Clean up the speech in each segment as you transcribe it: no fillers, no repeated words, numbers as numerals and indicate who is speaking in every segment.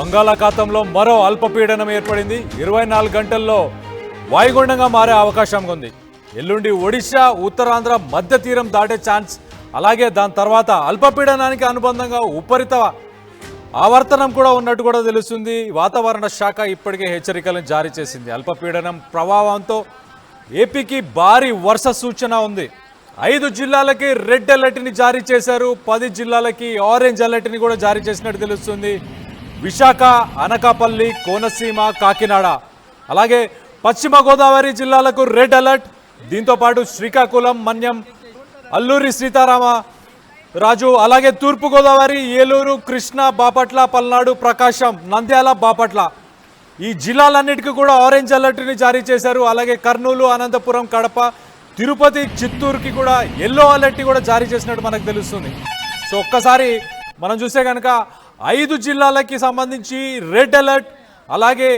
Speaker 1: బంగాళాఖాతంలో మరో అల్పపీడనం ఏర్పడింది. 24 గంటల్లో వాయుగుండంగా మారే అవకాశం ఉంది. ఎల్లుండి ఒడిశా, ఉత్తరాంధ్ర మధ్య తీరం దాటే ఛాన్స్, అలాగే దాని తర్వాత అల్పపీడనానికి అనుబంధంగా ఉపరిత ఆవర్తనం కూడా ఉన్నట్టు కూడా తెలుస్తుంది. వాతావరణ శాఖ ఇప్పటికే హెచ్చరికలను జారీ చేసింది. అల్పపీడనం ప్రభావంతో ఏపీకి భారీ వర్ష సూచన ఉంది. 5 జిల్లాలకి రెడ్ అలర్ట్ని జారీ చేశారు. 10 జిల్లాలకి ఆరెంజ్ అలర్ట్ని కూడా జారీ చేసినట్టు తెలుస్తుంది. విశాఖ, అనకాపల్లి, కోనసీమ, కాకినాడ, అలాగే పశ్చిమ గోదావరి జిల్లాలకు రెడ్ అలర్ట్. దీంతోపాటు శ్రీకాకుళం, మన్యం, అల్లూరి సీతారామ రాజు, అలాగే తూర్పుగోదావరి, ఏలూరు, కృష్ణా, బాపట్ల, పల్నాడు, ప్రకాశం, నంద్యాల, బాపట్ల ఈ జిల్లాలన్నిటికీ కూడా ఆరెంజ్ అలర్ట్ని జారీ చేశారు. అలాగే కర్నూలు, అనంతపురం, కడప, తిరుపతి, చిత్తూరుకి కూడా ఎల్లో అలర్ట్ని కూడా జారీ చేసినట్టు మనకు తెలుస్తుంది. సో ఒక్కసారి మనం చూస్తే కనుక 5 జిల్లాలకి సంబంధించి రెడ్ అలర్ట్, అలాగే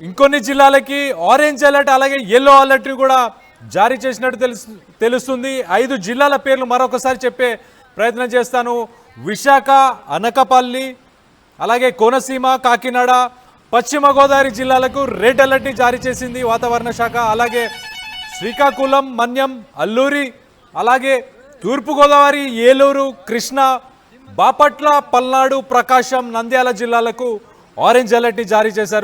Speaker 1: ఇంకొన్ని జిల్లాలకి ఆరెంజ్ అలర్ట్, అలాగే ఎల్లో అలర్ట్ని కూడా జారీ చేసినట్టు తెలుస్తుంది. 5 జిల్లాల పేర్లు మరొకసారి చెప్పే ప్రయత్నం చేస్తాను. విశాఖ, అనకాపల్లి, అలాగే కోనసీమ, కాకినాడ, పశ్చిమ గోదావరి జిల్లాలకు రెడ్ అలర్ట్ని జారీ చేసింది వాతావరణ శాఖ. అలాగే శ్రీకాకుళం, మన్యం, అల్లూరి, అలాగే తూర్పుగోదావరి, ఏలూరు, కృష్ణా, బాపట్ల, పల్నాడు, ప్రకాశం, నంద్యాల జిల్లాలకు ఆరెంజ్ అలర్ట్ని జారీ చేశారు.